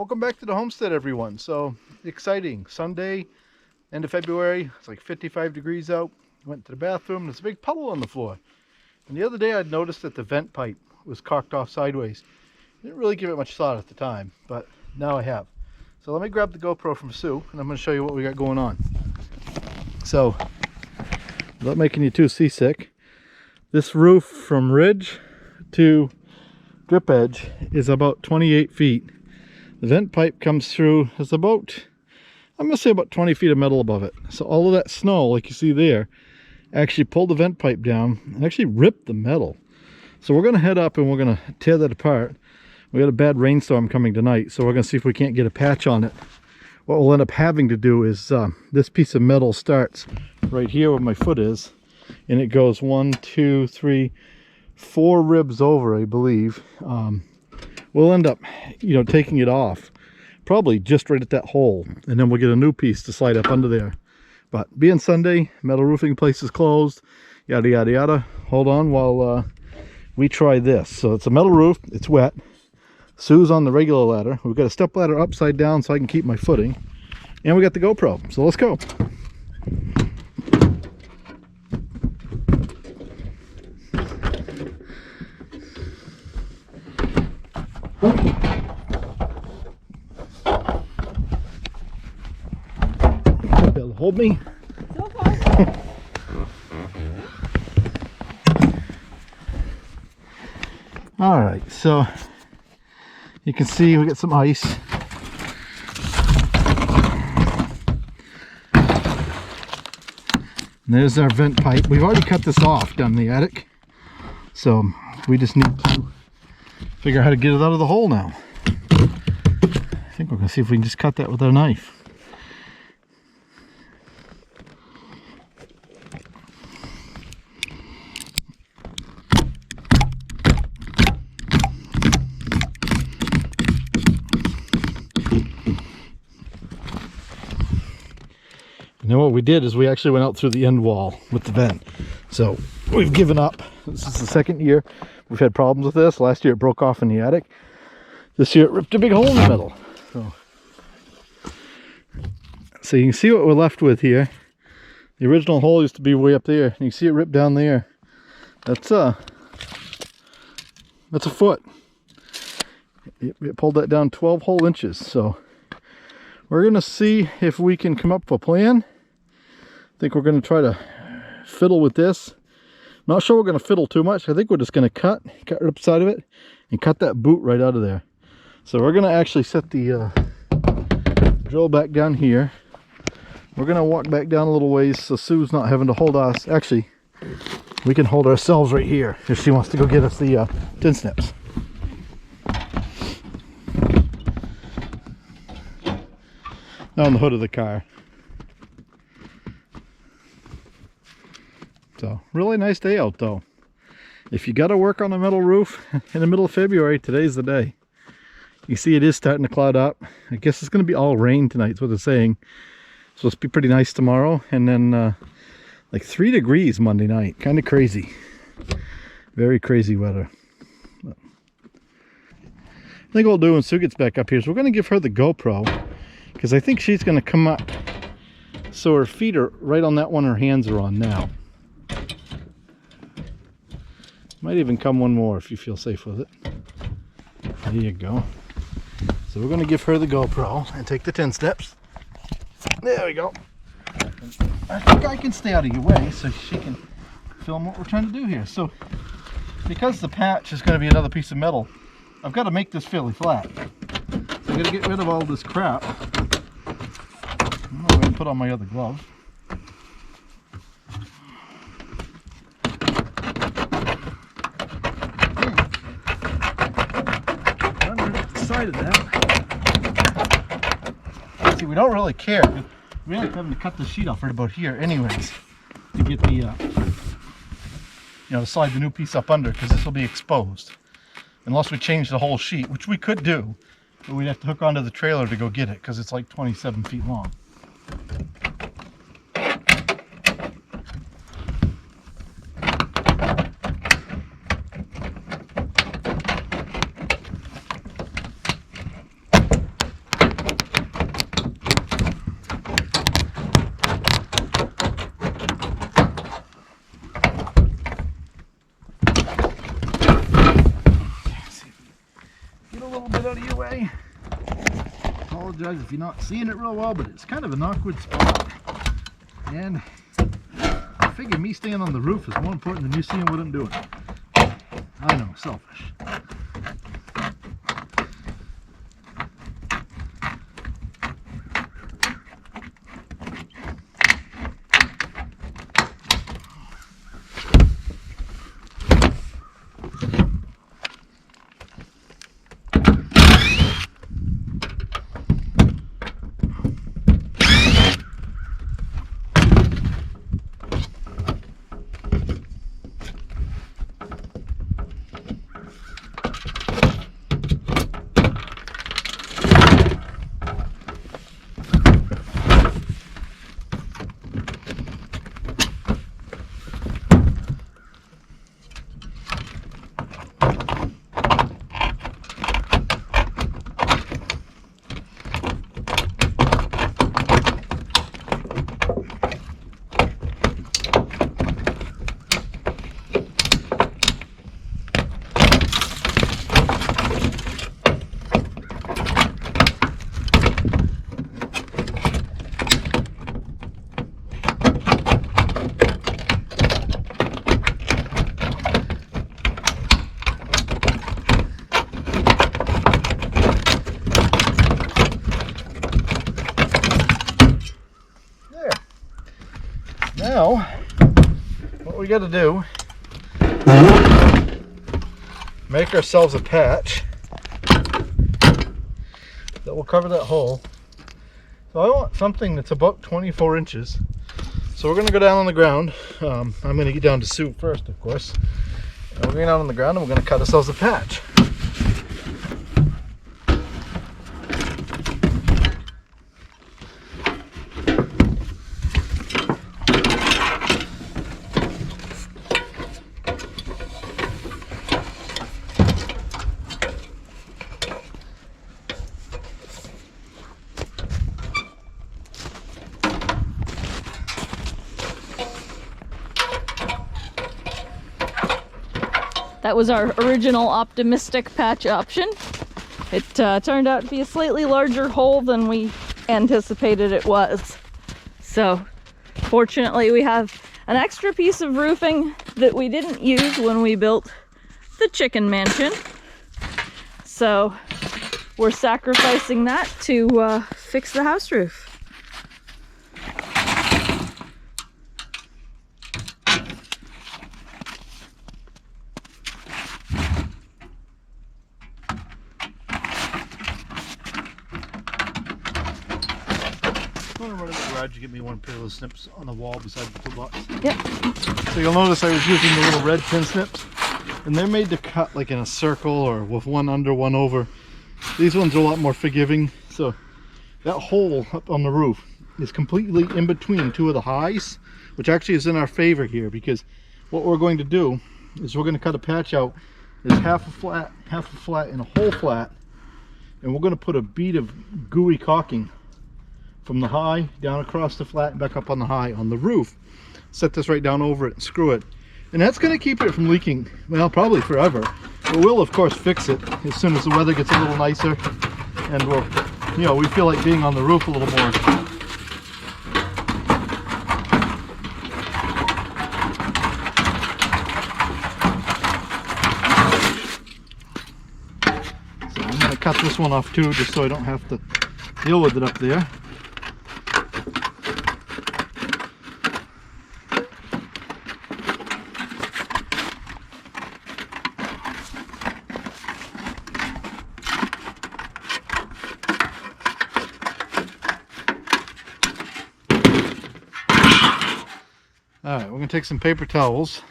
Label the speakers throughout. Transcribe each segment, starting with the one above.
Speaker 1: Welcome back to the homestead, everyone. So exciting. Sunday, end of February. It's like 55 degrees out. Went to the bathroom. There's a big puddle on the floor. And the other day I'd noticed that the vent pipe was cocked off sideways. Didn't really give it much thought at the time, but now I have. So let me grab the GoPro from Sue and I'm going to show you what we got going on. So, without making you too seasick, this roof from ridge to drip edge is about 28 feet. The vent pipe comes through, it's about, I'm going to say about 20 feet of metal above it. So all of that snow, like you see there, actually pulled the vent pipe down and actually ripped the metal. So we're going to head up and we're going to tear that apart. We got a bad rainstorm coming tonight, so we're going to see if we can't get a patch on it. What we'll end up having to do is, this piece of metal starts right here where my foot is, and it goes 1, 2, 3, 4 ribs over, I believe. We'll end up, taking it off, probably just right at that hole, and then we'll get a new piece to slide up under there. But being Sunday, metal roofing place is closed, yada yada yada. Hold on while we try this. So it's a metal roof, it's wet. Sue's on the regular ladder. We've got a step ladder upside down so I can keep my footing, and we got the GoPro. So let's go. They'll hold me. All right, so you can see we got some ice. And there's our vent pipe. We've already cut this off down in the attic, so we just need to figure out how to get it out of the hole now. I think we're gonna see if we can just cut that with our knife. And then what we did is we actually went out through the end wall with the vent. So we've given up. This is the second year we've had problems with this. Last year it broke off in the attic. This year it ripped a big hole in the middle. So you can see what we're left with here. The original hole used to be way up there. And you can see it ripped down there. That's a foot. It pulled that down 12 whole inches. So we're going to see if we can come up with a plan. I think we're going to try to fiddle with this. Not sure we're going to fiddle too much. I think we're just going to cut right up the side of it and cut that boot right out of there. So we're going to actually set the drill back down here. We're going to walk back down a little ways so Sue's not having to hold us. Actually, we can hold ourselves right here if she wants to go get us the tin snips. On the hood of the car. So really nice day out though. If you got to work on a metal roof in the middle of February, today's the day. You see it is starting to cloud up. I guess it's going to be all rain tonight is what they're saying. It's supposed to be pretty nice tomorrow, and then like 3 degrees Monday night. Kind of crazy. Very crazy weather. But I think what we'll do when Sue gets back up here is we're going to give her the GoPro, because I think she's going to come up so her feet are right on that one her hands are on now. Might even come one more if you feel safe with it. There you go. So we're going to give her the GoPro and take the 10 steps. There we go. I think I can stay out of your way so she can film what we're trying to do here. So because the patch is going to be another piece of metal, I've got to make this fairly flat. So I got to get rid of all this crap. I'm going to put on my other gloves. Side of that. See, we don't really care. We end up having to cut the sheet off right about here anyways to get the slide the new piece up under, because this will be exposed unless we change the whole sheet, which we could do, but we'd have to hook onto the trailer to go get it because it's like 27 feet long. it out of your way. Apologize if you're not seeing it real well, but it's kind of an awkward spot. And I figure me staying on the roof is more important than you seeing what I'm doing. I know, selfish. Now, what we got to do, make ourselves a patch that will cover that hole. So I want something that's about 24 inches. So we're going to go down on the ground. I'm going to get down to Sue first, of course. And we're going down on the ground and we're going to cut ourselves a patch.
Speaker 2: That was our original optimistic patch option. It turned out to be a slightly larger hole than we anticipated it was. So fortunately we have an extra piece of roofing that we didn't use when we built the chicken mansion. So we're sacrificing that to fix the house roof.
Speaker 1: I'm going to run in the garage to get me one pair of those snips on the wall beside the toolbox.
Speaker 2: Yep.
Speaker 1: So you'll notice I was using the little red pin snips, and they're made to cut like in a circle or with one under, one over. These ones are a lot more forgiving. So that hole up on the roof is completely in between two of the highs, which actually is in our favor here, because what we're going to do is we're going to cut a patch out. There's half a flat, and a whole flat, and we're going to put a bead of gooey caulking from the high down across the flat and back up on the high on the roof. Set this right down over it and screw it, and that's going to keep it from leaking, well, probably forever. But we'll of course fix it as soon as the weather gets a little nicer and we'll, you know, we feel like being on the roof a little more. So I'm going to cut this one off too, just so I don't have to deal with it up there. Alright, we're going to take some paper towels.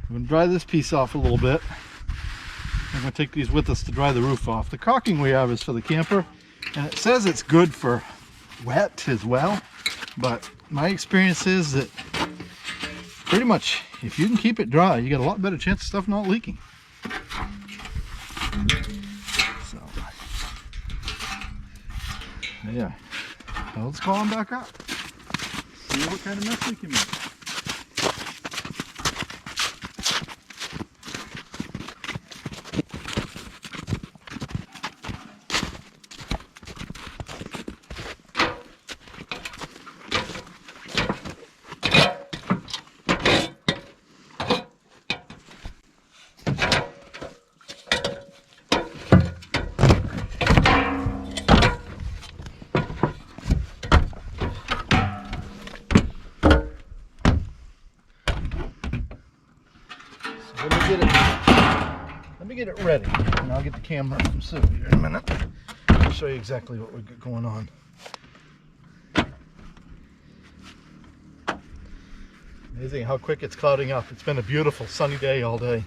Speaker 1: We're going to dry this piece off a little bit. We're going to take these with us to dry the roof off. The caulking we have is for the camper, and it says it's good for wet as well, but my experience is that pretty much if you can keep it dry, you got a lot better chance of stuff not leaking. So, yeah. Now let's call them back up. See what kind of mess we can make. ready. And I'll get the camera from Sue here in a minute. I'll show you exactly what we've got going on. Amazing how quick it's clouding up. It's been a beautiful sunny day all day.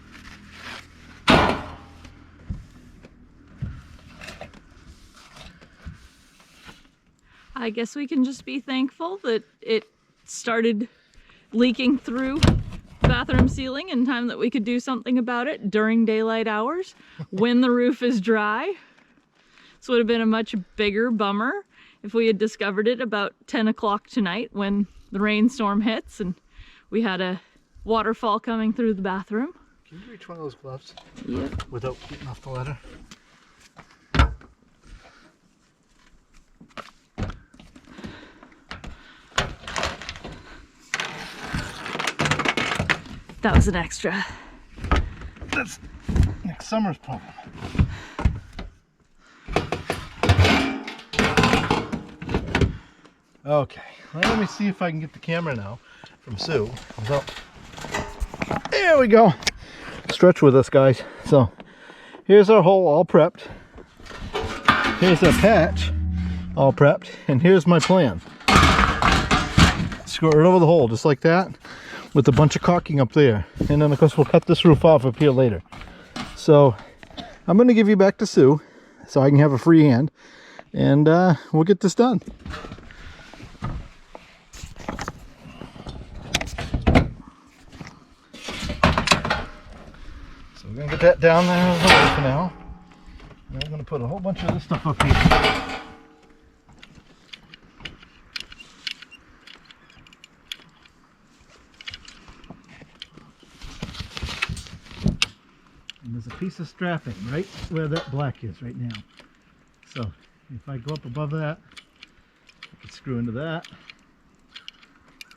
Speaker 2: I guess we can just be thankful that it started leaking through the bathroom ceiling in time that we could do something about it during daylight hours when the roof is dry. This would have been a much bigger bummer if we had discovered it about 10 o'clock tonight when the rainstorm hits and we had a waterfall coming through the bathroom.
Speaker 1: Can you reach one of those gloves?
Speaker 2: Yep.
Speaker 1: Without getting off the ladder?
Speaker 2: That was an extra.
Speaker 1: That's next summer's problem. Okay, let me see if I can get the camera now from Sue. So, there we go. Stretch with us, guys. So, here's our hole all prepped. Here's our patch all prepped. And here's my plan. Screw it right over the hole, just like that, with a bunch of caulking up there. And then, of course, we'll cut this roof off up here later. So, I'm going to give you back to Sue so I can have a free hand. And we'll get this done. So we're going to get that down there as well for now. And we're going to put a whole bunch of this stuff up here. And there's a piece of strapping right where that black is right now. So if I go up above that, I can screw into that.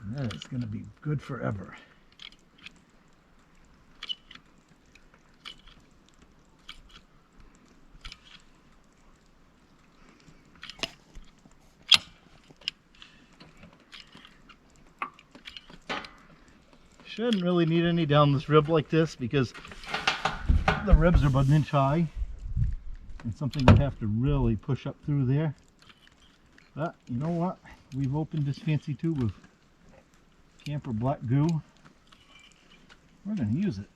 Speaker 1: And that is going to be good forever. Shouldn't really need any down this rib like this because the ribs are about an inch high and something would have to really push up through there. But you know what? We've opened this fancy tube of camper black goo. We're going to use it.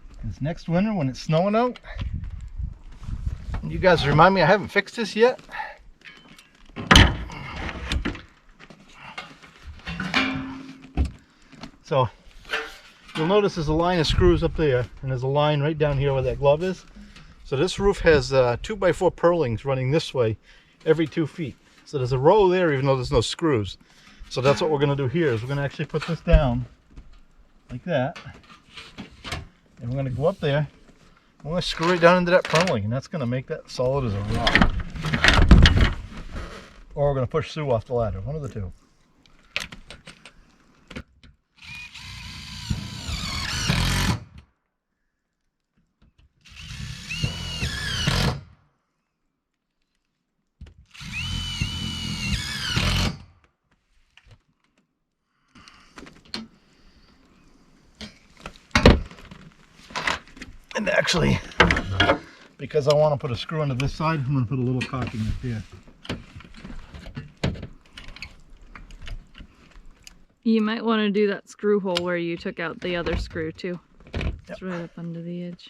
Speaker 1: Because next winter when it's snowing out, you guys remind me I haven't fixed this yet. So you'll notice there's a line of screws up there and there's a line right down here where that glove is. So this roof has 2x4 purlings running this way every 2 feet. So there's a row there even though there's no screws. So that's what we're going to do here is we're going to actually put this down like that. And we're going to go up there. We're going to screw it down into that purling and that's going to make that solid as a rock. Or we're going to push Sue off the ladder. One of the two. And actually, because I want to put a screw into this side, I'm going to put a little caulking up here.
Speaker 2: You might want to do that screw hole where you took out the other screw too. It's right up under the edge.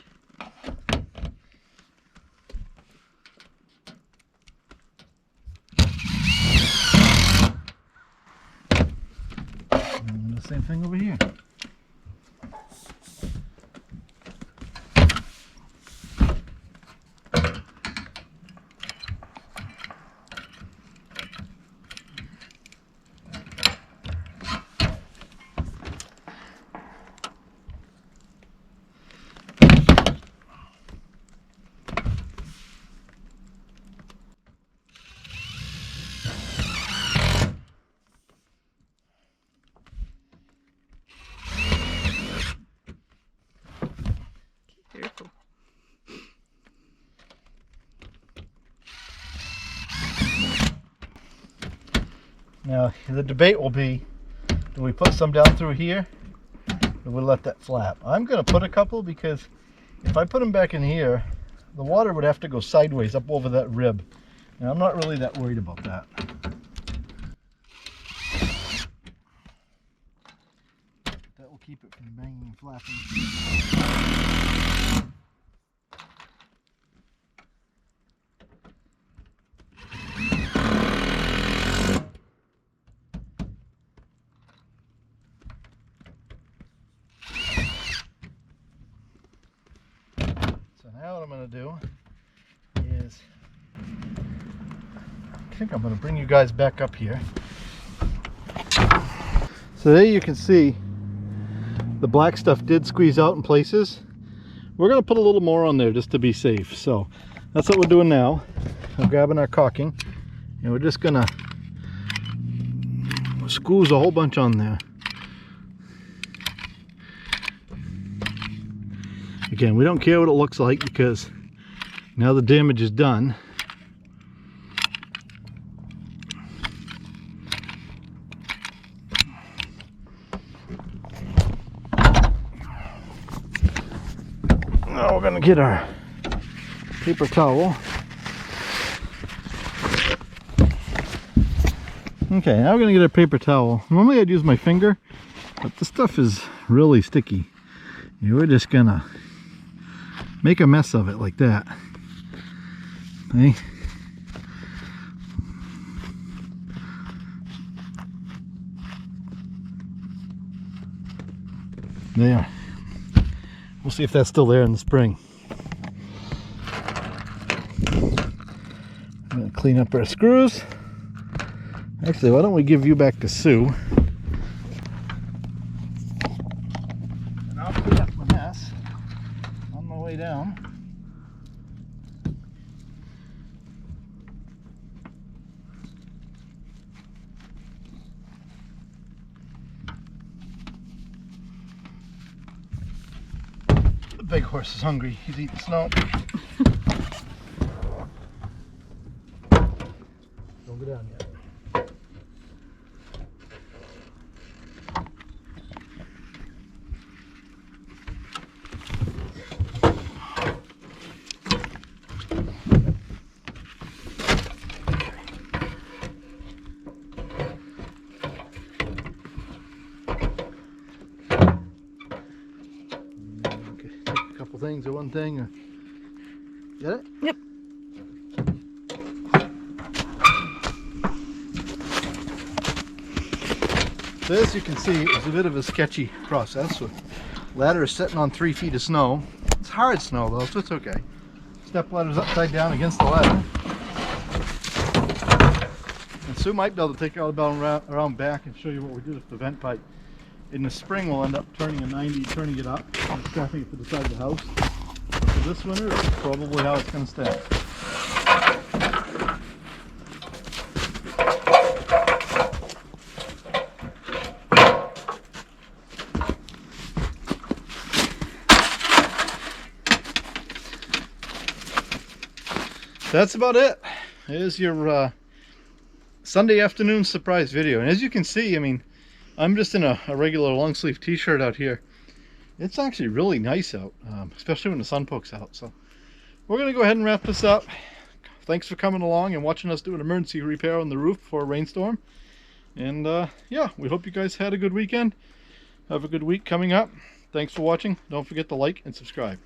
Speaker 1: And the same thing over here.
Speaker 2: Careful.
Speaker 1: Now the debate will be, do we put some down through here it would let that flap. I'm going to put a couple because if I put them back in here, the water would have to go sideways up over that rib. And I'm not really that worried about that. That will keep it from banging and flapping. So now what I'm going to do is, I think I'm going to bring you guys back up here. So there you can see the black stuff did squeeze out in places. We're going to put a little more on there just to be safe. So that's what we're doing now. I'm grabbing our caulking and we're just going to squeeze a whole bunch on there. Again, we don't care what it looks like because now the damage is done. Now we're going to get our paper towel. Okay, now we're going to get our paper towel. Normally I'd use my finger, but this stuff is really sticky. We're just going to make a mess of it like that. Okay. There. We'll see if that's still there in the spring. I'm going to clean up our screws. Actually, why don't we give you back to Sue? And I'll clean up my mess on my way down. The big horse is hungry. He's eating snow. Don't go down yet. Things or one thing or get it?
Speaker 2: Yep.
Speaker 1: So as you can see, it was a bit of a sketchy process. So ladder is sitting on 3 feet of snow. It's hard snow though, so it's okay. Step ladder's upside down against the ladder. And Sue might be able to take it all around back and show you what we did with the vent pipe. In the spring we'll end up turning a 90, turning it up and strapping it to the side of the house. So this winter is probably how it's going to stay. That's about it. Here's your Sunday afternoon surprise video. And as you can see, I mean, I'm just in a regular long sleeve t-shirt out here. It's actually really nice out, especially when the sun pokes out. So we're going to go ahead and wrap this up. Thanks for coming along and watching us do an emergency repair on the roof for a rainstorm. And yeah, we hope you guys had a good weekend. Have a good week coming up. Thanks for watching. Don't forget to like and subscribe.